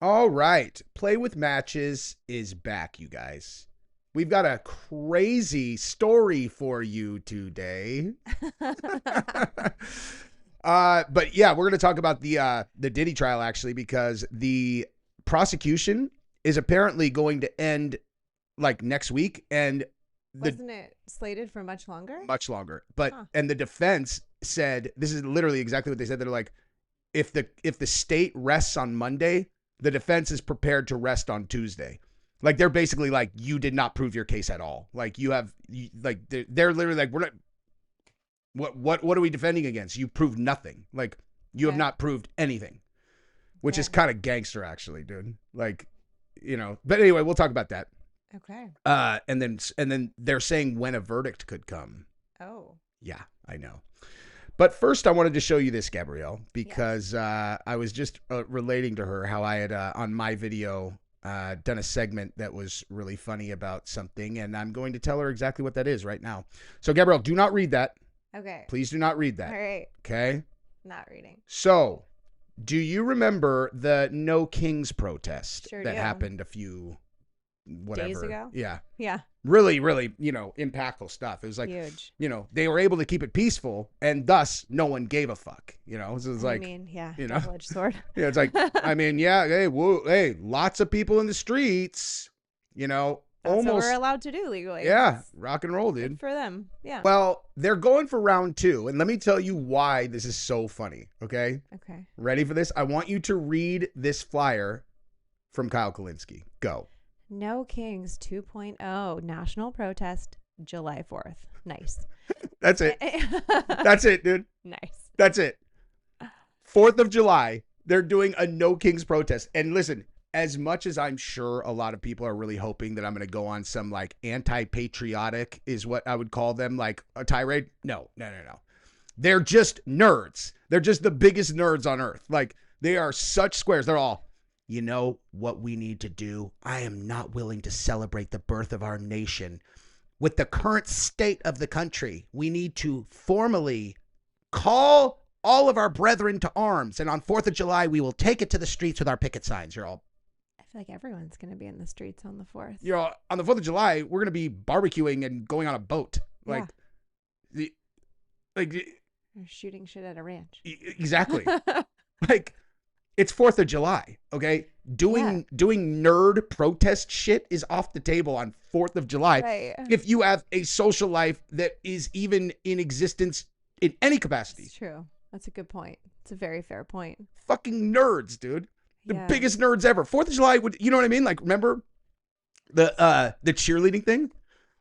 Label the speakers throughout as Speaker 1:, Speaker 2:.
Speaker 1: All right. Play with Matches is back, you guys. We've got a crazy story for you today. But yeah, we're going to talk about the Diddy trial actually, because the prosecution is apparently going to end like next week, and
Speaker 2: Wasn't it slated for much longer?
Speaker 1: much longer. But and the defense said, this is literally exactly what they said. They're like, if the state rests on Monday, the defense is prepared to rest on Tuesday. Like, they're basically like, you did not prove your case at all. Like, they're literally like, we're not. What are we defending against? You proved nothing. Like, you have not proved anything, which is kind of gangster, actually, dude. Like, But anyway, we'll talk about that.
Speaker 2: Okay.
Speaker 1: And then they're saying when a verdict could come.
Speaker 2: Oh.
Speaker 1: Yeah, I know. But first, I wanted to show you this, Gabrielle, because I was just relating to her how I had on my video done a segment that was really funny about something, and I'm going to tell her exactly what that is right now. So, Gabrielle, do not read that.
Speaker 2: Okay.
Speaker 1: Please do not read that.
Speaker 2: All right.
Speaker 1: Okay?
Speaker 2: Not reading.
Speaker 1: So, do you remember the No Kings protest that
Speaker 2: do.
Speaker 1: happened a few
Speaker 2: days ago?
Speaker 1: Yeah.
Speaker 2: Yeah.
Speaker 1: Really, really, impactful stuff. It was like,
Speaker 2: huge.
Speaker 1: They were able to keep it peaceful, and thus no one gave a fuck. So it's like,
Speaker 2: double-edged sword.
Speaker 1: Yeah, it's like, hey, lots of people in the streets,
Speaker 2: That's
Speaker 1: almost
Speaker 2: what we're allowed to do legally.
Speaker 1: Yeah, rock and roll, dude.
Speaker 2: Good for them. Yeah.
Speaker 1: Well, they're going for round 2, and let me tell you why this is so funny. Okay.
Speaker 2: Okay.
Speaker 1: Ready for this? I want you to read this flyer from Kyle Kalinske. Go.
Speaker 2: No Kings 2.0 national protest July 4th. Nice.
Speaker 1: That's it. That's it, dude.
Speaker 2: Nice.
Speaker 1: That's it. 4th of July, they're doing a No Kings protest. And listen, as much as I'm sure a lot of people are really hoping that I'm going to go on some like anti-patriotic is what I would call them, like a tirade. No. They're just nerds. They're just the biggest nerds on earth. Like, they are such squares. They're all, you know what we need to do? I am not willing to celebrate the birth of our nation. With the current state of the country, we need to formally call all of our brethren to arms. And on 4th of July, we will take it to the streets with our picket signs. You're all.
Speaker 2: I feel like everyone's going to be in the streets on the 4th.
Speaker 1: You're all, on the 4th of July, we're going to be barbecuing and going on a boat. Like,
Speaker 2: Or shooting shit at a ranch.
Speaker 1: Exactly. Like, it's 4th of July, okay? Doing nerd protest shit is off the table on 4th of July.
Speaker 2: Right.
Speaker 1: If you have a social life that is even in existence in any capacity.
Speaker 2: It's true. That's a good point. It's a very fair point.
Speaker 1: Fucking nerds, dude. The biggest nerds ever. 4th of July, you know what I mean? Like, remember the cheerleading thing?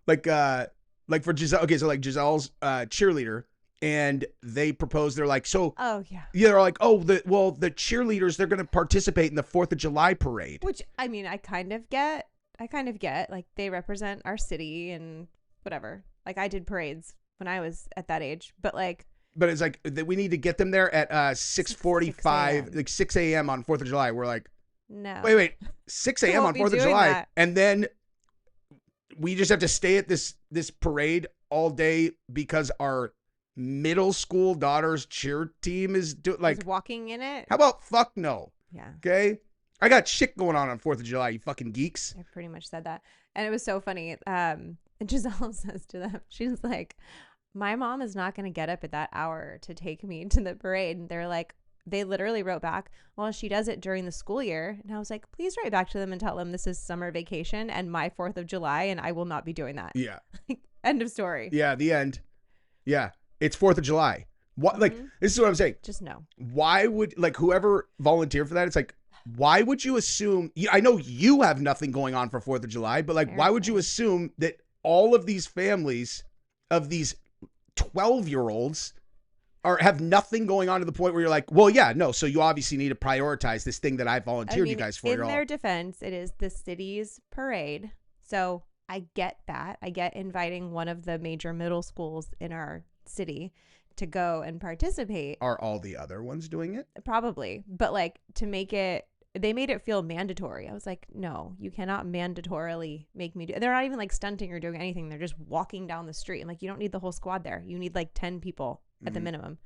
Speaker 1: Like for Giselle. Okay, so like Giselle's cheerleader. And they proposed, they're like, so.
Speaker 2: Oh, yeah.
Speaker 1: Yeah, they're like, the cheerleaders, they're going to participate in the 4th of July parade.
Speaker 2: Which, I mean, I kind of get. Like, they represent our city and whatever. Like, I did parades when I was at that age. But, like.
Speaker 1: But it's like, we need to get them there at 6:45, like 6 a.m. on 4th of July. We're like.
Speaker 2: No.
Speaker 1: Wait. 6 a.m. on 4th of July. That. And then we just have to stay at this parade all day because our middle school daughter's cheer team is
Speaker 2: walking in it.
Speaker 1: How about fuck no?
Speaker 2: Yeah.
Speaker 1: Okay. I got shit going on 4th of July, you fucking geeks.
Speaker 2: I pretty much said that. And it was so funny. Giselle says to them, she's like, my mom is not going to get up at that hour to take me to the parade. And they're like, they literally wrote back, well, she does it during the school year. And I was like, please write back to them and tell them this is summer vacation and my 4th of July, and I will not be doing that.
Speaker 1: Yeah.
Speaker 2: End of story.
Speaker 1: Yeah, the end. Yeah. It's 4th of July. What? Like, this is what I'm saying.
Speaker 2: Just no.
Speaker 1: Why would, like, whoever volunteered for that, it's like, why would you assume, I know you have nothing going on for 4th of July, but, like, why would you assume that all of these families of these 12-year-olds have nothing going on to the point where you're like, well, yeah, no, so you obviously need to prioritize this thing that I volunteered you guys for.
Speaker 2: In their defense, it is the city's parade. So I get that. I get inviting one of the major middle schools in our city to go and participate.
Speaker 1: Are all the other ones doing it?
Speaker 2: Probably. But like, to make it, they made it feel mandatory. I was like, no, you cannot mandatorily make me do. They're not even like stunting or doing anything. They're just walking down the street. I'm like, you don't need the whole squad there. You need like 10 people at the minimum.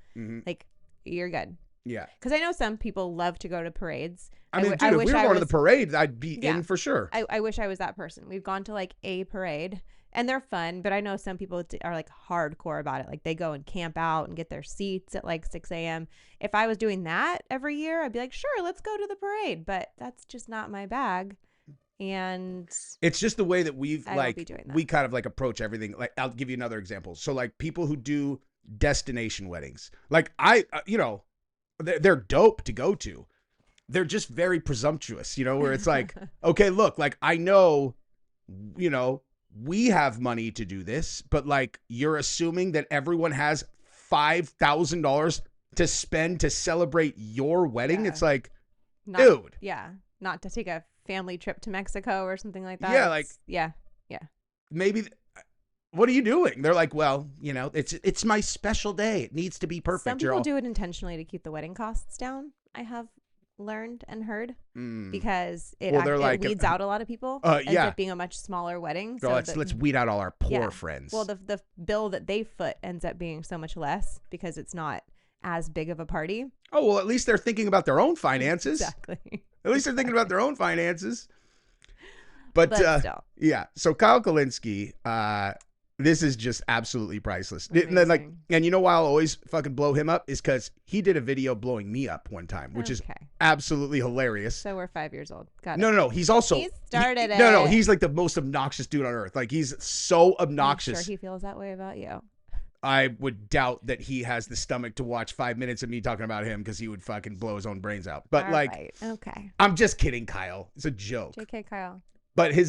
Speaker 2: Like, you're good.
Speaker 1: Yeah.
Speaker 2: Because I know some people love to go to parades.
Speaker 1: I mean, dude, if we were going to the parade, I'd be in for sure.
Speaker 2: I wish I was that person. We've gone to like a parade and they're fun, but I know some people are like hardcore about it. Like they go and camp out and get their seats at like 6 a.m. If I was doing that every year, I'd be like, sure, let's go to the parade. But that's just not my bag. And
Speaker 1: it's just the way that we kind of like approach everything. Like, I'll give you another example. So like people who do destination weddings, like they're dope to go to. They're just very presumptuous, where it's like, okay, look, like I know, we have money to do this, but like you're assuming that everyone has $5,000 to spend to celebrate your wedding. Yeah. It's like, dude.
Speaker 2: Yeah. Not to take a family trip to Mexico or something like that.
Speaker 1: Yeah. Yeah. Maybe. What are you doing? They're like, well, it's my special day. It needs to be perfect.
Speaker 2: Some people do it intentionally to keep the wedding costs down. I have learned and heard because it weeds out a lot of people. Ends up being a much smaller wedding.
Speaker 1: So let's weed out all our poor friends.
Speaker 2: Well, the bill that they foot ends up being so much less because it's not as big of a party.
Speaker 1: Oh, well, at least they're thinking about their own finances.
Speaker 2: Exactly.
Speaker 1: At least they're thinking about their own finances. But
Speaker 2: still.
Speaker 1: Yeah. So Kyle Kalinske, this is just absolutely priceless. And you know why I'll always fucking blow him up is because he did a video blowing me up one time, which is absolutely hilarious.
Speaker 2: So we're 5 years old. Got it.
Speaker 1: No. He's also
Speaker 2: he started it.
Speaker 1: No. He's like the most obnoxious dude on earth. Like he's so obnoxious.
Speaker 2: I'm sure he feels that way about you.
Speaker 1: I would doubt that he has the stomach to watch 5 minutes of me talking about him because he would fucking blow his own brains out. But
Speaker 2: okay.
Speaker 1: I'm just kidding, Kyle. It's a joke.
Speaker 2: JK, Kyle.
Speaker 1: But he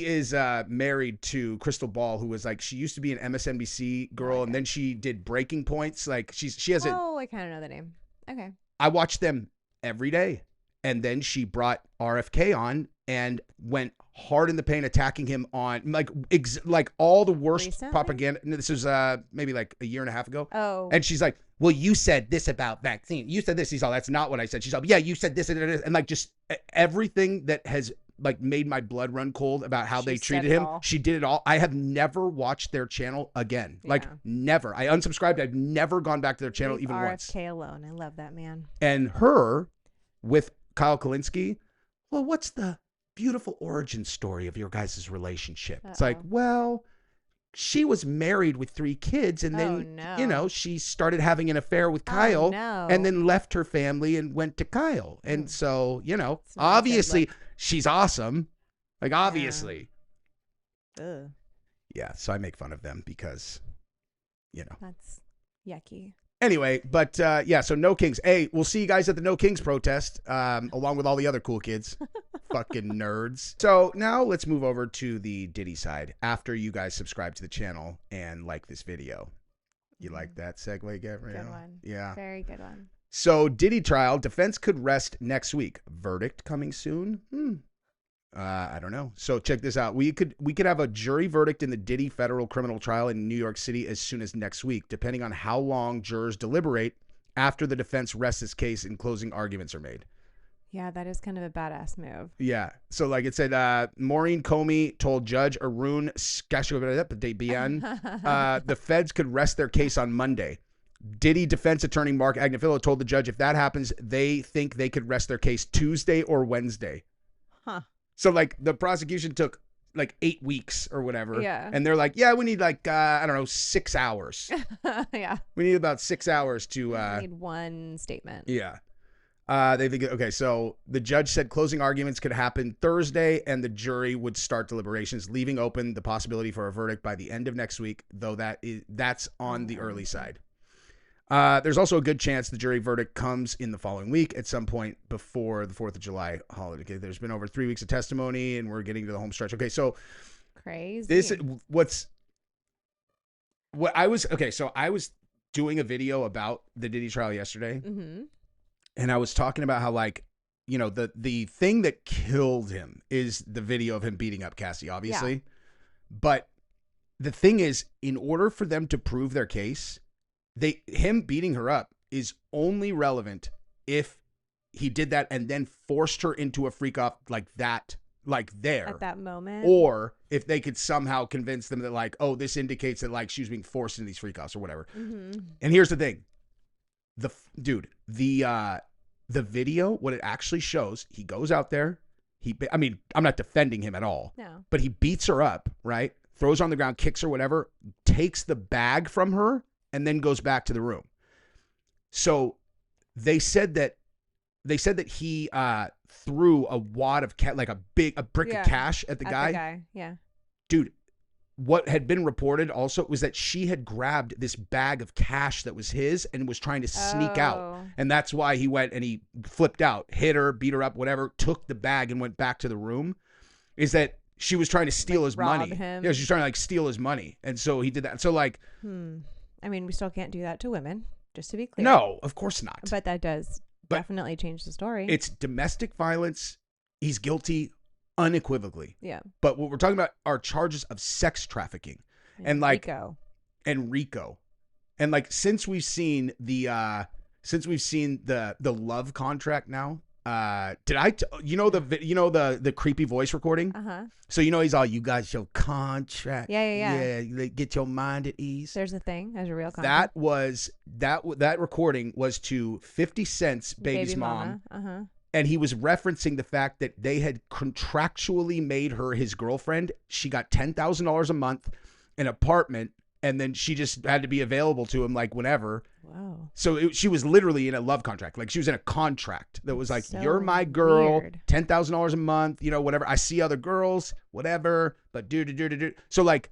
Speaker 1: is married to Crystal Ball, who was like, she used to be an MSNBC girl, and then she did Breaking Points. Like she has
Speaker 2: I kind of know the name. Okay.
Speaker 1: I watch them every day, and then she brought RFK on and went hard in the paint, attacking him on like all the worst
Speaker 2: Recently?
Speaker 1: propaganda. This was maybe like a year and a half ago.
Speaker 2: Oh.
Speaker 1: And she's like, well, you said this about vaccine. You said this. He's all, that's not what I said. She's all, yeah, you said this and like just everything that has like made my blood run cold about how they treated him. She did it all. I have never watched their channel again. Yeah. Like never. I unsubscribed. I've never gone back to their channel even once.
Speaker 2: RFK alone. I love that man.
Speaker 1: And her with Kyle Kalinske, well, what's the beautiful origin story of your guys' relationship? It's like, well, she was married with 3 kids and then, she started having an affair with Kyle and then left her family and went to Kyle. And so, obviously she's awesome. Like, obviously. Yeah. So I make fun of them because,
Speaker 2: That's yucky.
Speaker 1: Anyway, but so No Kings. Hey, we'll see you guys at the No Kings protest, along with all the other cool kids. Fucking nerds. So now let's move over to the Diddy side after you guys subscribe to the channel and like this video. You like that segue, Gabrielle?
Speaker 2: Good one.
Speaker 1: Yeah.
Speaker 2: Very good one.
Speaker 1: So Diddy trial, defense could rest next week. Verdict coming soon? I don't know. So check this out. We could have a jury verdict in the Diddy federal criminal trial in New York City as soon as next week, depending on how long jurors deliberate after the defense rests its case and closing arguments are made.
Speaker 2: Yeah, that is kind of a badass move.
Speaker 1: Yeah. So like it said, Maureen Comey told Judge Arun Sessions the feds could rest their case on Monday. Diddy defense attorney Mark Agnifilo told the judge if that happens, they think they could rest their case Tuesday or Wednesday.
Speaker 2: Huh.
Speaker 1: So like the prosecution took like 8 weeks or whatever.
Speaker 2: Yeah.
Speaker 1: And they're like, yeah, we need like, 6 hours.
Speaker 2: Yeah.
Speaker 1: We need about 6 hours to.
Speaker 2: We need one statement.
Speaker 1: Yeah. They think, okay, so the judge said closing arguments could happen Thursday and the jury would start deliberations, leaving open the possibility for a verdict by the end of next week, though that's on the early side. There's also a good chance the jury verdict comes in the following week at some point before the 4th of July holiday. Okay, there's been over 3 weeks of testimony and we're getting to the home stretch. Okay, so
Speaker 2: crazy.
Speaker 1: I was doing a video about the Diddy trial yesterday.
Speaker 2: Mm-hmm.
Speaker 1: And I was talking about how, like, the thing that killed him is the video of him beating up Cassie, obviously. Yeah. But the thing is, in order for them to prove their case, him beating her up is only relevant if he did that and then forced her into a freak off like that, like there.
Speaker 2: At that moment.
Speaker 1: Or if they could somehow convince them that, like, oh, this indicates that, like, she was being forced into these freak offs or whatever.
Speaker 2: Mm-hmm.
Speaker 1: And here's the thing. Dude, the video, what it actually shows, he goes out there. I mean, I'm not defending him at all.
Speaker 2: No.
Speaker 1: But he beats her up, right? Throws her on the ground, kicks her, whatever, takes the bag from her, and then goes back to the room. So they said that he threw a wad of like a brick of cash at the guy.
Speaker 2: Yeah.
Speaker 1: Dude, what had been reported also was that she had grabbed this bag of cash that was his and was trying to sneak out. And that's why he went and he flipped out, hit her, beat her up, whatever, took the bag and went back to the room. Is that she was trying to steal his money.
Speaker 2: Him.
Speaker 1: Yeah, she's trying to like steal his money. And so he did that. So like,
Speaker 2: I mean, we still can't do that to women, just to be clear.
Speaker 1: No, of course not.
Speaker 2: But that does definitely change the story.
Speaker 1: It's domestic violence. He's guilty unequivocally.
Speaker 2: Yeah.
Speaker 1: But what we're talking about are charges of sex trafficking. And like Rico. And like since we've seen the love contract now, the creepy voice recording? So he's all, you got your contract.
Speaker 2: Yeah.
Speaker 1: Get your mind at ease.
Speaker 2: There's a thing. There's a real contract.
Speaker 1: That recording was to 50 Cent's baby's mom. And he was referencing the fact that they had contractually made her his girlfriend. She got $10,000 a month, an apartment, and then she just had to be available to him like whenever.
Speaker 2: Wow.
Speaker 1: So she was literally in a love contract. Like she was in a contract that was like,
Speaker 2: so
Speaker 1: you're my girl,
Speaker 2: weird.
Speaker 1: $10,000 a month, whatever. I see other girls, whatever, but do. So like,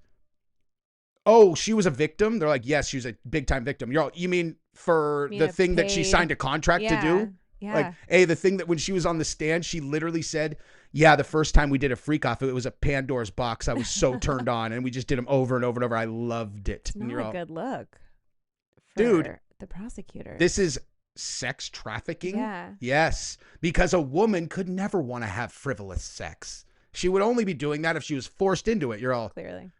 Speaker 1: oh, she was a victim? They're like, yes, she was a big time victim. You mean for the thing that she signed a contract to do?
Speaker 2: Yeah.
Speaker 1: Like, the thing that when she was on the stand, she literally said, yeah, the first time we did a freak off, it was a Pandora's box. I was so turned on, and we just did them over and over and over. I loved it.
Speaker 2: It's not a good look.
Speaker 1: Dude,
Speaker 2: the prosecutor.
Speaker 1: This is sex trafficking?
Speaker 2: Yeah.
Speaker 1: Yes, because a woman could never want to have frivolous sex. She would only be doing that if she was forced into it. You're all
Speaker 2: clearly.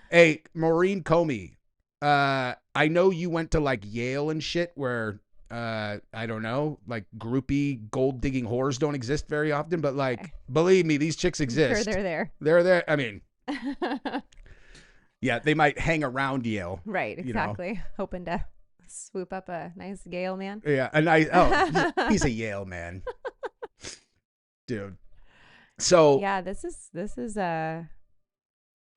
Speaker 1: Hey, Maureen Comey, I know you went to like Yale and shit where I don't know, like groupie gold digging whores don't exist very often, but like, believe me, these chicks exist.
Speaker 2: Sure, they're there.
Speaker 1: They're there. I mean, yeah, they might hang around Yale.
Speaker 2: Right, exactly. Hoping to swoop up a nice Yale man.
Speaker 1: Yeah, he's a Yale man. Dude. So
Speaker 2: yeah, this is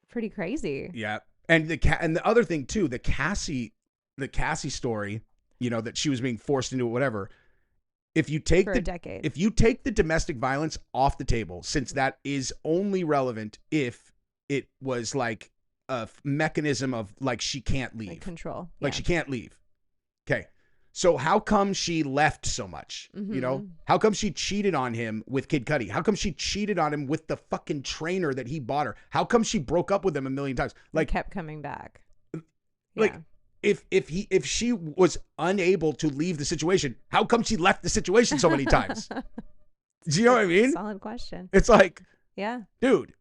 Speaker 2: pretty crazy.
Speaker 1: Yeah. And the other thing too, the Cassie story, that she was being forced into it, whatever. If you take the domestic violence off the table, since that is only relevant if it was like a mechanism of like she can't leave.
Speaker 2: Like control.
Speaker 1: Like she can't leave. Okay. So how come she left so much? How come she cheated on him with Kid Cudi? How come she cheated on him with the fucking trainer that he bought her? How come she broke up with him a million times? Like,
Speaker 2: and kept coming back.
Speaker 1: Like, if she was unable to leave the situation, how come she left the situation so many times? Do you know what I mean?
Speaker 2: Solid question.
Speaker 1: It's like,
Speaker 2: yeah,
Speaker 1: dude,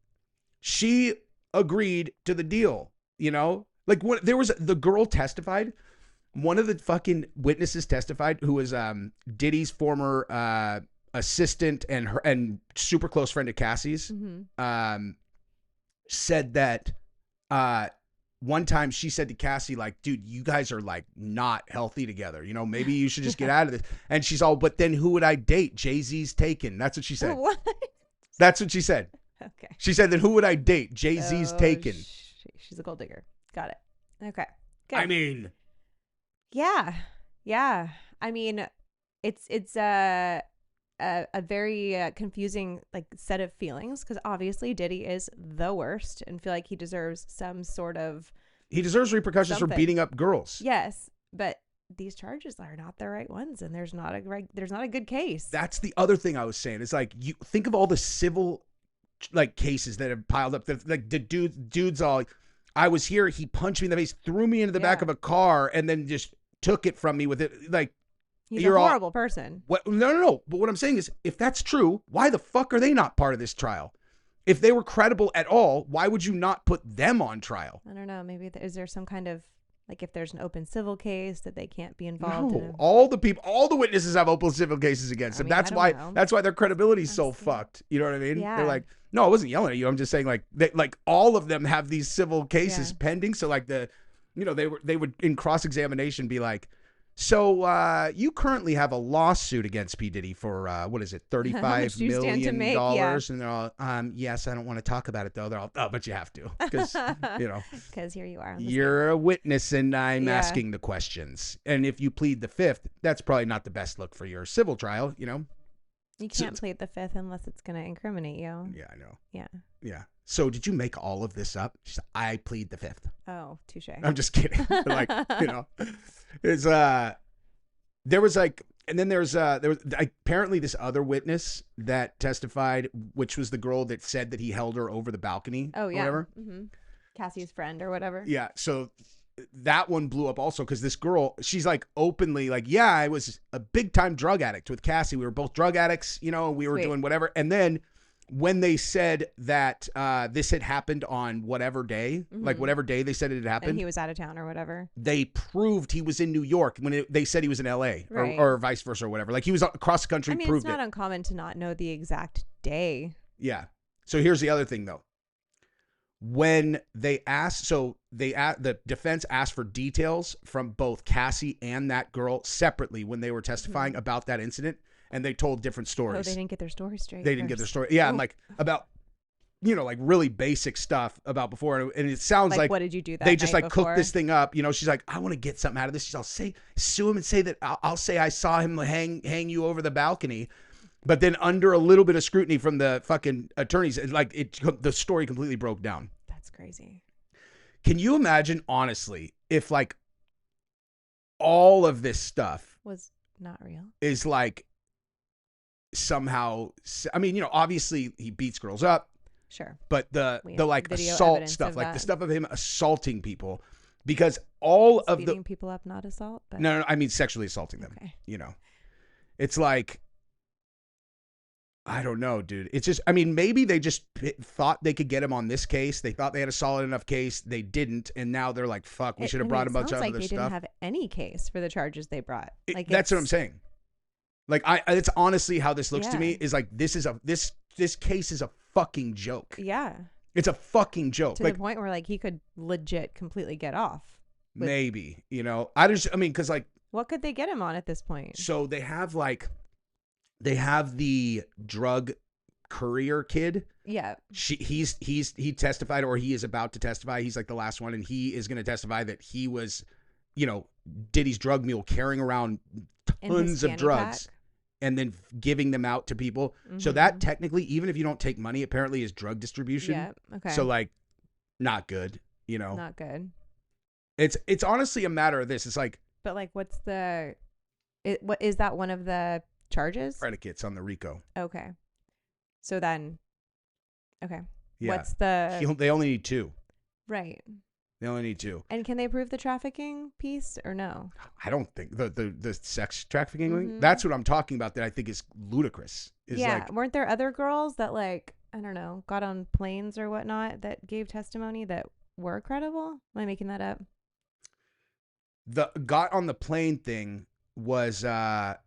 Speaker 1: she agreed to the deal. Like the girl testified. One of the fucking witnesses testified, who was Diddy's former assistant and super close friend of Cassie's, said that one time she said to Cassie, like, dude, you guys are like not healthy together. Maybe you should just get out of this. And she's all, but then who would I date? Jay-Z's taken. That's what she said.
Speaker 2: What?
Speaker 1: That's what she said.
Speaker 2: Okay.
Speaker 1: She said, then who would I date? Jay-Z's taken.
Speaker 2: She's a gold digger. Got it. Okay. Good.
Speaker 1: I mean.
Speaker 2: Yeah. I mean, it's a very confusing like set of feelings because obviously Diddy is the worst and feel like he deserves some sort of.
Speaker 1: He deserves repercussions for beating up girls.
Speaker 2: Yes, but these charges are not the right ones, and there's not a good case.
Speaker 1: That's the other thing I was saying. It's like you think of all the civil like cases that have piled up. Like the dude's all, I was here. He punched me in the face, threw me into the back of a car, and then just took it from me with it. Like,
Speaker 2: he's a horrible person.
Speaker 1: What? No. But what I'm saying is, if that's true, why the fuck are they not part of this trial? If they were credible at all, why would you not put them on trial?
Speaker 2: I don't know. Maybe is there some kind of like if there's an open civil case that they can't be involved in?
Speaker 1: All the witnesses have open civil cases against them. That's why their credibility is so fucked. You know what I mean?
Speaker 2: Yeah.
Speaker 1: They're like, no, I wasn't yelling at you. I'm just saying like all of them have these civil cases pending. So like they would in cross-examination be like, So you currently have a lawsuit against P. Diddy for what is it,
Speaker 2: How much
Speaker 1: $35
Speaker 2: do you stand to
Speaker 1: million?
Speaker 2: make? Yeah.
Speaker 1: And they're all, yes, I don't want to talk about it though. They're all, oh, but you have to, because you know,
Speaker 2: Because here you are. On the
Speaker 1: you're a witness and I'm
Speaker 2: Yeah.
Speaker 1: asking the questions. And if you plead the fifth, that's probably not the best look for your civil trial, you know.
Speaker 2: You can't plead the fifth unless it's going to incriminate you.
Speaker 1: Yeah, I know.
Speaker 2: Yeah.
Speaker 1: Yeah. So did you make all of this up? She said, I plead the fifth.
Speaker 2: Oh, touche.
Speaker 1: I'm just kidding. Like, you know, it's there was like, and then there was apparently this other witness that testified, which was the girl that said that he held her over the balcony.
Speaker 2: Oh, yeah.
Speaker 1: Or whatever.
Speaker 2: Mm-hmm. Cassie's friend or whatever.
Speaker 1: Yeah. So that one blew up also because this girl, she's like openly like, yeah, I was a big time drug addict with Cassie. We were both drug addicts, you know, we were doing whatever. And then when they said that this had happened on whatever day, like whatever day they said it had happened,
Speaker 2: And he was out of town or whatever.
Speaker 1: they proved he was in New York when they said he was in LA
Speaker 2: Right.
Speaker 1: or vice versa or whatever. Like he was across the country.
Speaker 2: I mean,
Speaker 1: proved
Speaker 2: it's not
Speaker 1: it.
Speaker 2: uncommon to not know the exact day.
Speaker 1: Yeah. So here's the other thing though. When they asked, the defense asked for details from both Cassie and that girl separately when they were testifying about that incident, and they told different stories.
Speaker 2: Oh, they didn't get their story straight.
Speaker 1: They didn't get their story. Yeah, and like about, you know, like really basic stuff about before, and it sounds like
Speaker 2: what did you do that
Speaker 1: they just
Speaker 2: night
Speaker 1: like
Speaker 2: before?
Speaker 1: cooked this thing up. You know, she's like, I want to get something out of this. She's, I'll sue him and say that I'll say I saw him hang you over the balcony. But then under a little bit of scrutiny from the fucking attorneys, the story completely broke down.
Speaker 2: That's crazy.
Speaker 1: Can you imagine, honestly, if like all of this stuff
Speaker 2: Was not real.
Speaker 1: is like somehow, I mean, you know, obviously he beats girls up,
Speaker 2: Sure.
Speaker 1: but the like
Speaker 2: video
Speaker 1: assault
Speaker 2: evidence
Speaker 1: stuff,
Speaker 2: of
Speaker 1: like
Speaker 2: that.
Speaker 1: the stuff of him assaulting people, because all of
Speaker 2: Beating people up, not assault. But
Speaker 1: no, I mean sexually assaulting them.
Speaker 2: Okay.
Speaker 1: You know, it's like, I don't know, dude. It's just, I mean, maybe they just thought they could get him on this case. They thought they had a solid enough case. They didn't. And now they're like, fuck, we should have brought a bunch of other
Speaker 2: they
Speaker 1: stuff.
Speaker 2: didn't have any case for the charges they brought. Like
Speaker 1: That's what I'm saying. Like, it's honestly how this looks to me
Speaker 2: Yeah.
Speaker 1: is like, this case is a fucking joke.
Speaker 2: Yeah.
Speaker 1: It's a fucking joke.
Speaker 2: To
Speaker 1: Like,
Speaker 2: the point where like he could legit completely get off. with-
Speaker 1: maybe, you know, I mean, cause like,
Speaker 2: What could they get him on at this point?
Speaker 1: so they have the drug courier kid.
Speaker 2: Yeah.
Speaker 1: He testified, or he is about to testify. He's like the last one, and he is going to testify that he was, you know, Diddy's drug mule, carrying around
Speaker 2: In his
Speaker 1: tons of
Speaker 2: fanny
Speaker 1: drugs
Speaker 2: pack?
Speaker 1: and then giving them out to people. So that technically, even if you don't take money, apparently is drug distribution.
Speaker 2: Yeah. Okay.
Speaker 1: So like, not good. You know,
Speaker 2: not good.
Speaker 1: it's honestly a matter of this. It's like
Speaker 2: But like, what is that one of the charges?
Speaker 1: predicates on the RICO.
Speaker 2: Okay. So then, okay.
Speaker 1: Yeah.
Speaker 2: What's the
Speaker 1: They only need two.
Speaker 2: right?
Speaker 1: They only need two.
Speaker 2: And can they prove the trafficking piece or no?
Speaker 1: I don't think the sex trafficking thing.
Speaker 2: Mhm.
Speaker 1: That's what I'm talking about. That I think is ludicrous. Is
Speaker 2: Yeah.
Speaker 1: like,
Speaker 2: Weren't there other girls that like, I don't know, got on planes or whatnot that gave testimony that were credible? Am I making that up?
Speaker 1: the got on the plane thing was at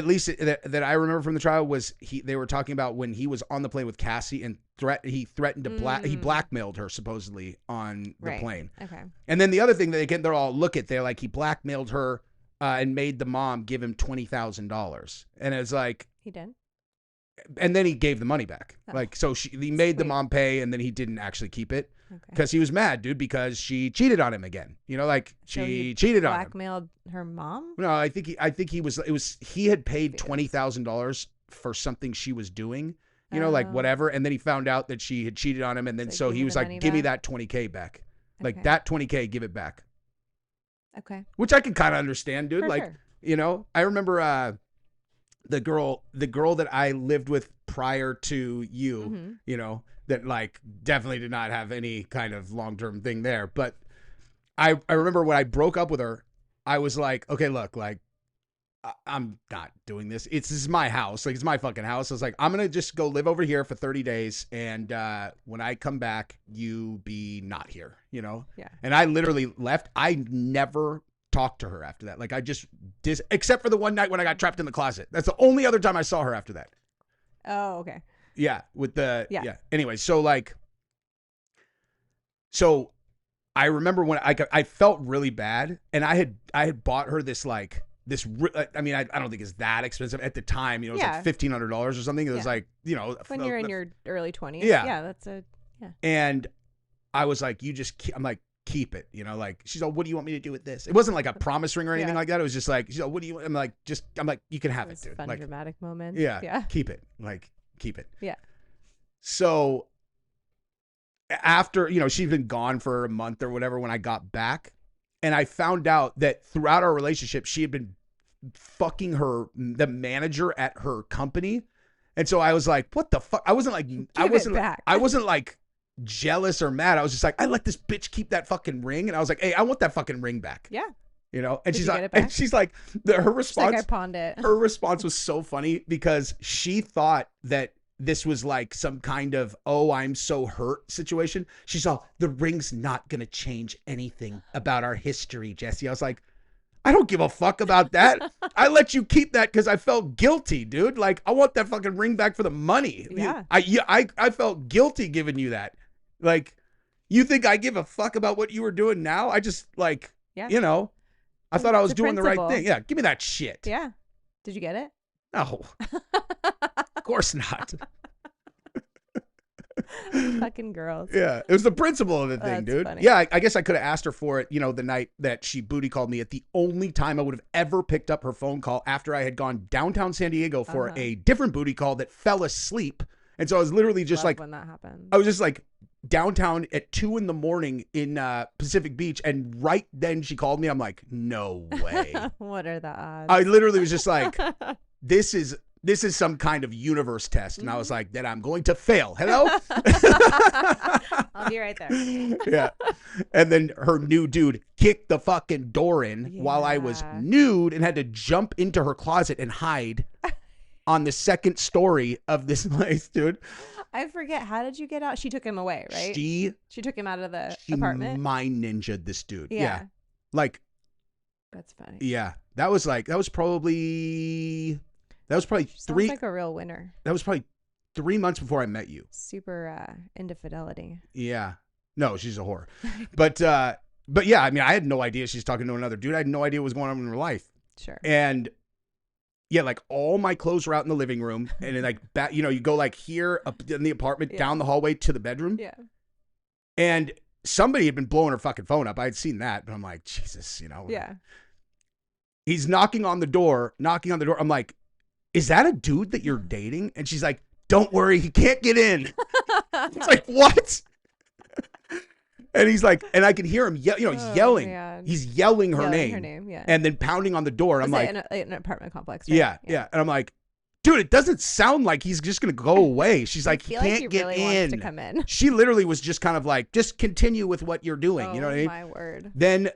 Speaker 1: least that I remember from the trial was they were talking about when he was on the plane with Cassie and he threatened to he blackmailed her supposedly on the plane.
Speaker 2: Okay.
Speaker 1: And then the other thing that they're all look at, they're like, he blackmailed her and made the mom give him $20,000. And it's like,
Speaker 2: He did?
Speaker 1: and then he gave the money back.
Speaker 2: Oh.
Speaker 1: Like, so he made the
Speaker 2: Sweet.
Speaker 1: mom pay, and then he didn't actually keep it
Speaker 2: Okay.
Speaker 1: because he was mad, dude, because she cheated on him again. You know, like
Speaker 2: So
Speaker 1: she
Speaker 2: he
Speaker 1: cheated on him.
Speaker 2: Blackmailed her mom?
Speaker 1: No, I think he had paid $20,000 for something she was doing, you know, like
Speaker 2: Oh.
Speaker 1: whatever. And then he found out that she had cheated on him. And then
Speaker 2: So
Speaker 1: so
Speaker 2: give
Speaker 1: he
Speaker 2: me
Speaker 1: was
Speaker 2: the
Speaker 1: like,
Speaker 2: money
Speaker 1: give me
Speaker 2: back?
Speaker 1: that 20K back. Like
Speaker 2: Okay.
Speaker 1: that 20K, give it back.
Speaker 2: Okay.
Speaker 1: Which I can kind of understand, dude.
Speaker 2: For
Speaker 1: Like,
Speaker 2: sure.
Speaker 1: you know, I remember the girl that I lived with prior to you,
Speaker 2: Mm-hmm.
Speaker 1: you know, that like definitely did not have any kind of long-term thing there. But I remember when I broke up with her, I was like, okay, look, like I'm not doing this. This is my house. Like, it's my fucking house. I was like, I'm going to just go live over here for 30 days. And when I come back, you be not here, you know?
Speaker 2: Yeah.
Speaker 1: And I literally left. I never talked to her after that. Like, I just except for the one night when I got trapped in the closet. That's the only other time I saw her after that.
Speaker 2: Oh, okay.
Speaker 1: Yeah. With the,
Speaker 2: Yeah.
Speaker 1: Anyway, so like, so I remember when I felt really bad, and I had bought her this like this. I mean, I don't think it's that expensive at the time. You know, it was like $1,500 or something. It was like, you know,
Speaker 2: when you're in your early 20s.
Speaker 1: Yeah,
Speaker 2: that's a
Speaker 1: And I was like, I'm like, keep it. You know, like she's like, what do you want me to do with this? It wasn't like a promise ring or anything like that. It was just like, she's like, what do you? I'm like, you can have it, dude.
Speaker 2: Fun
Speaker 1: like
Speaker 2: dramatic moment.
Speaker 1: Yeah, keep it. Like keep it.
Speaker 2: Yeah.
Speaker 1: So after, you know, she'd been gone for a month or whatever when I got back, and I found out that throughout our relationship, she had been fucking the manager at her company. And so I was like, what the fuck? I wasn't like jealous or mad. I was just like, I let this bitch keep that fucking ring. And I was like, hey, I want that fucking ring back.
Speaker 2: Yeah.
Speaker 1: You know, and she's like, her response,
Speaker 2: like, I pawned it.
Speaker 1: Her response was so funny because she thought that this was like some kind of, oh, I'm so hurt situation. She's all, the ring's not going to change anything about our history, Jesse. I was like, I don't give a fuck about that. I let you keep that because I felt guilty, dude. Like, I want that fucking ring back for the money.
Speaker 2: Yeah.
Speaker 1: I felt guilty giving you that. Like, you think I give a fuck about what you were doing now? I just like, you know, I thought I was doing the right thing. Yeah. Give me that shit.
Speaker 2: Yeah. Did you get it?
Speaker 1: No. Of course not.
Speaker 2: Fucking girls.
Speaker 1: Yeah, it was the principle of the thing, dude. Funny. Yeah, I guess I could have asked her for it, you know, the night that she booty called me at the only time I would have ever picked up her phone call after I had gone downtown San Diego for a different booty call that fell asleep. And so I was literally just like,
Speaker 2: when that happened,
Speaker 1: I was just like downtown at 2 a.m. in Pacific Beach. And right then she called me. I'm like, no way.
Speaker 2: What are the odds?
Speaker 1: I literally was just like, this is some kind of universe test. And I was like, that I'm going to fail. Hello?
Speaker 2: I'll be right there.
Speaker 1: Yeah. And then her new dude kicked the fucking door in while I was nude and had to jump into her closet and hide on the second story of this place, dude.
Speaker 2: I forget. How did you get out? She took him away, right? She took him out of the apartment?
Speaker 1: She mind ninja'd this dude. Yeah. Like.
Speaker 2: That's funny.
Speaker 1: Yeah. That was probably
Speaker 2: Sounds like a real winner.
Speaker 1: That was probably 3 months before I met you.
Speaker 2: Super into fidelity.
Speaker 1: Yeah. No, she's a whore. But yeah, I mean, I had no idea she's talking to another dude. I had no idea what was going on in her life.
Speaker 2: Sure.
Speaker 1: And yeah, like all my clothes were out in the living room, and then like you know, you go like here up in the apartment, down the hallway to the bedroom.
Speaker 2: Yeah.
Speaker 1: And somebody had been blowing her fucking phone up. I had seen that, but I'm like, Jesus, you know.
Speaker 2: Yeah.
Speaker 1: He's knocking on the door. I'm like, is that a dude that you're dating? And she's like, don't worry, he can't get in. It's like, what? And he's like, and I can hear him, he's yelling.
Speaker 2: Man.
Speaker 1: He's yelling her name.
Speaker 2: Yeah.
Speaker 1: And then pounding on the door. And I'm like,
Speaker 2: in an apartment complex, right?
Speaker 1: Yeah. And I'm like, dude, it doesn't sound like he's just going to go away. She's like, he can't get
Speaker 2: really
Speaker 1: in.
Speaker 2: Wants to come in.
Speaker 1: She literally was just kind of like, just continue with what you're doing. You know what I mean?
Speaker 2: My word.
Speaker 1: Then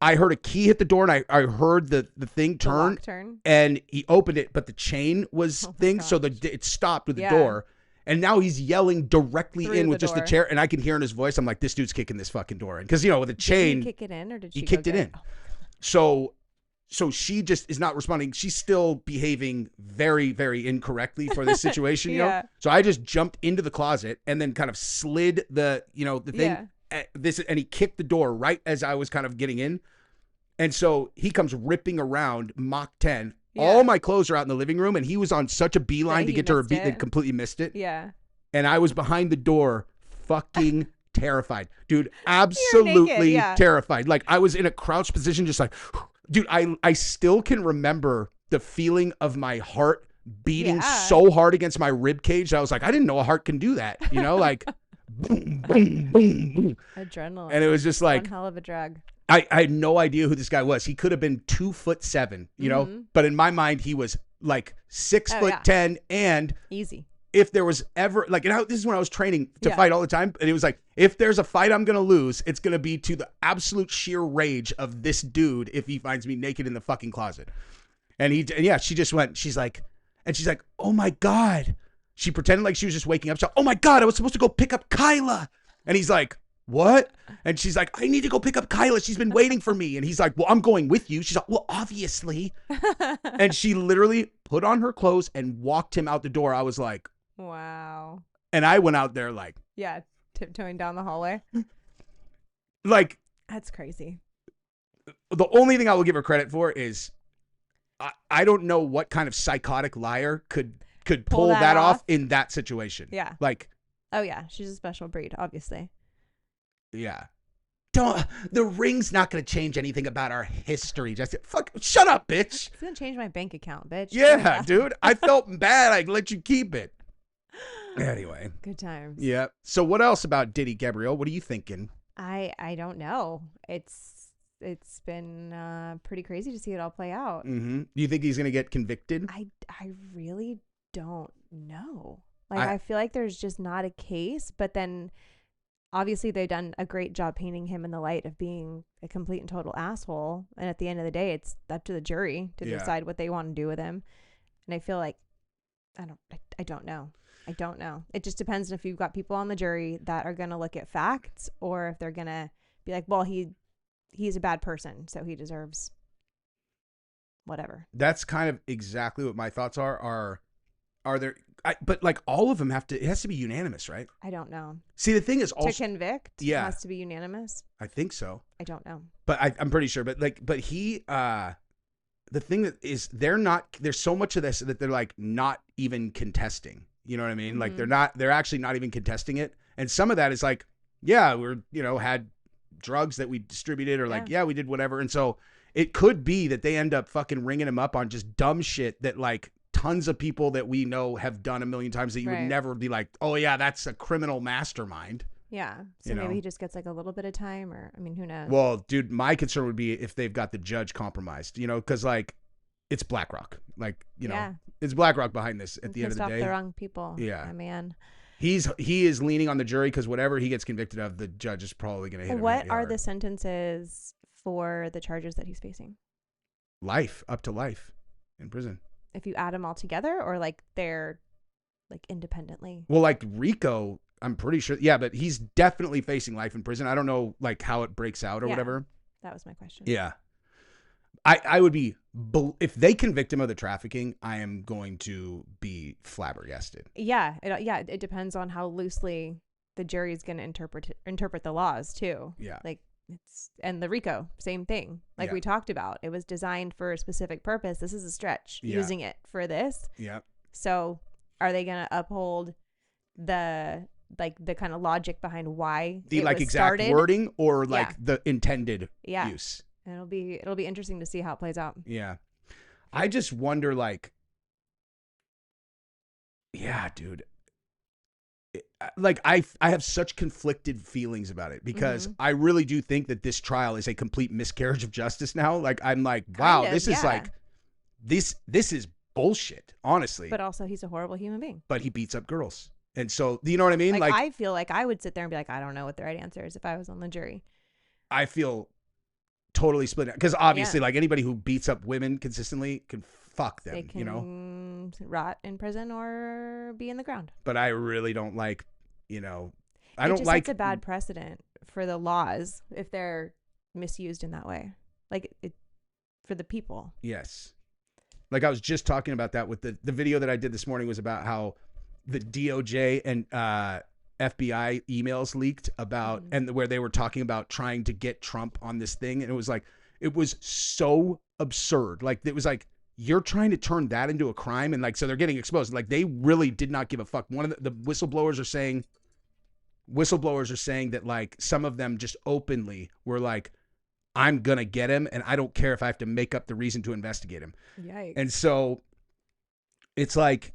Speaker 1: I heard a key hit the door, and I heard the thing turn, and he opened it, but the chain was so it stopped with the door. And now he's yelling directly in with just the chair, and I can hear in his voice, I'm like, this dude's kicking this fucking door in. Because, you know, with a chain.
Speaker 2: Did he kick it in, or did she
Speaker 1: He kicked it in.
Speaker 2: Oh.
Speaker 1: So she just is not responding. She's still behaving very, very incorrectly for this situation, you know? So I just jumped into the closet and then kind of slid the thing. And he kicked the door right as I was kind of getting in. And so he comes ripping around Mach 10. All my clothes are out in the living room, and he was on such a beeline to get to her beat and completely missed it.
Speaker 2: Yeah.
Speaker 1: And I was behind the door fucking terrified. Dude, absolutely terrified. Like I was in a crouched position just like, dude, I still can remember the feeling of my heart beating so hard against my rib cage. I was like, I didn't know a heart can do that. You know, like boom, boom, boom, boom.
Speaker 2: Adrenaline.
Speaker 1: And it was just like
Speaker 2: one hell of a drug.
Speaker 1: I had no idea who this guy was. He could have been 2'7", you know, but in my mind, he was like 6'10", and
Speaker 2: easy.
Speaker 1: If there was ever like, this is when I was training to fight all the time, and it was like, if there's a fight I'm gonna lose, it's gonna be to the absolute sheer rage of this dude if he finds me naked in the fucking closet. And she just went. She's like, oh my god. She pretended like she was just waking up. She's like, oh my god, I was supposed to go pick up Kyla. And he's like, what? And she's like, I need to go pick up Kyla. She's been waiting for me. And he's like, well, I'm going with you. She's like, well, obviously. And she literally put on her clothes and walked him out the door. I was like,
Speaker 2: wow.
Speaker 1: And I went out there like,
Speaker 2: tiptoeing down the hallway.
Speaker 1: Like
Speaker 2: That's crazy.
Speaker 1: The only thing I will give her credit for is I don't know what kind of psychotic liar could pull that off in that situation.
Speaker 2: Yeah.
Speaker 1: Like,
Speaker 2: oh yeah, she's a special breed, obviously.
Speaker 1: Yeah. The ring's not going to change anything about our history. Just shut up, bitch.
Speaker 2: It's going to change my bank account, bitch.
Speaker 1: Yeah, dude. I felt bad. I let you keep it. Anyway.
Speaker 2: Good times.
Speaker 1: Yeah. So what else about Diddy, Gabrielle? What are you thinking?
Speaker 2: I don't know. It's been pretty crazy to see it all play out.
Speaker 1: Mm-hmm. Do you think he's going to get convicted?
Speaker 2: I really don't know. Like, I feel like there's just not a case, but then obviously they've done a great job painting him in the light of being a complete and total asshole. And at the end of the day, it's up to the jury to decide what they want to do with him. And I feel like, I don't know. I don't know. It just depends on if you've got people on the jury that are going to look at facts, or if they're going to be like, well, he's a bad person, so he deserves whatever.
Speaker 1: That's kind of exactly what my thoughts are. Are there, but like all of them it has to be unanimous, right?
Speaker 2: I don't know.
Speaker 1: See, the thing is also
Speaker 2: to convict, it has to be unanimous.
Speaker 1: I think so.
Speaker 2: I don't know.
Speaker 1: But I'm pretty sure. But he, the thing that is, there's so much of this that they're like not even contesting. You know what I mean? Mm-hmm. Like they're actually not even contesting it. And some of that is like, yeah, had drugs that we distributed, or like, yeah, we did whatever. And so it could be that they end up fucking ringing him up on just dumb shit that like tons of people that we know have done a million times that you would never be like, oh yeah, that's a criminal mastermind.
Speaker 2: Yeah. So maybe he just gets like a little bit of time, or, I mean, who knows?
Speaker 1: Well, dude, my concern would be if they've got the judge compromised, because like it's BlackRock. Like, it's BlackRock behind this at the end of the day.
Speaker 2: Pissed off the wrong people.
Speaker 1: Yeah.
Speaker 2: Oh, man.
Speaker 1: He is leaning on the jury because whatever he gets convicted of, the judge is probably going to hit him.
Speaker 2: What are the sentences for the charges that he's facing?
Speaker 1: Life, up to life in prison.
Speaker 2: If you add them all together, or like they're like independently? Well,
Speaker 1: like Rico, I'm pretty sure. Yeah, but he's definitely facing life in prison. I don't know like how it breaks out or whatever.
Speaker 2: That was my question.
Speaker 1: Yeah. I would be, if they convict him of the trafficking, I am going to be flabbergasted.
Speaker 2: Yeah. It depends on how loosely the jury is going to interpret the laws too.
Speaker 1: Yeah.
Speaker 2: Like and the RICO, same thing. Like we talked about, it was designed for a specific purpose. This is a stretch using it for this.
Speaker 1: Yeah.
Speaker 2: So are they going to uphold the kind of logic behind why
Speaker 1: the like exact started? Wording, or like the intended use?
Speaker 2: And it'll be interesting to see how it plays out.
Speaker 1: Yeah. I just wonder, like, yeah, dude. Like, I have such conflicted feelings about it, because I really do think that this trial is a complete miscarriage of justice now. Like, I'm like, wow, this is like, this is bullshit, honestly.
Speaker 2: But also, he's a horrible human being.
Speaker 1: But he beats up girls. And so, you know what I mean?
Speaker 2: Like I feel like I would sit there and be like, I don't know what the right answer is if I was on the jury.
Speaker 1: I feel totally split, because obviously like anybody who beats up women consistently can fuck them. They can
Speaker 2: rot in prison or be in the ground.
Speaker 1: But I really don't like,
Speaker 2: it's a bad precedent for the laws if they're misused in that way, like for the people.
Speaker 1: Yes. Like I was just talking about that with the video that I did this morning, was about how the DOJ and FBI emails leaked about, and where they were talking about trying to get Trump on this thing. And it was so absurd. Like, it was like, you're trying to turn that into a crime. And like, so they're getting exposed. Like, they really did not give a fuck. One of the whistleblowers are saying that like some of them just openly were like, I'm going to get him, and I don't care if I have to make up the reason to investigate him.
Speaker 2: Yikes.
Speaker 1: And so it's like,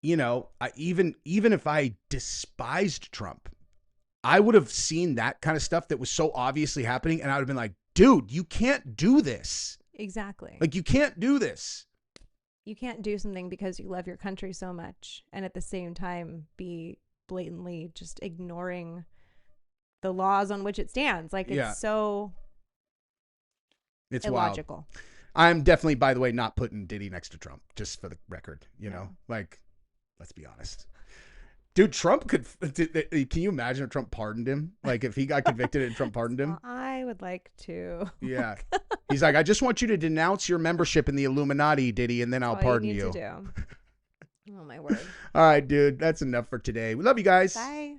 Speaker 1: even if I despised Trump, I would have seen that kind of stuff that was so obviously happening, and I would have been like, dude, you can't do this.
Speaker 2: Exactly.
Speaker 1: Like, you can't do this.
Speaker 2: You can't do something because you love your country so much, and at the same time be blatantly just ignoring the laws on which it stands. Like, it's it's illogical.
Speaker 1: Wild. I'm definitely, by the way, not putting Diddy next to Trump, just for the record, like, let's be honest. Dude, Trump can you imagine if Trump pardoned him? Like, if he got convicted and Trump pardoned him?
Speaker 2: I would like to.
Speaker 1: Yeah. He's like, I just want you to denounce your membership in the Illuminati, Diddy, and then I'll pardon you.
Speaker 2: To do. Oh, my word.
Speaker 1: All right, dude. That's enough for today. We love you guys.
Speaker 2: Bye.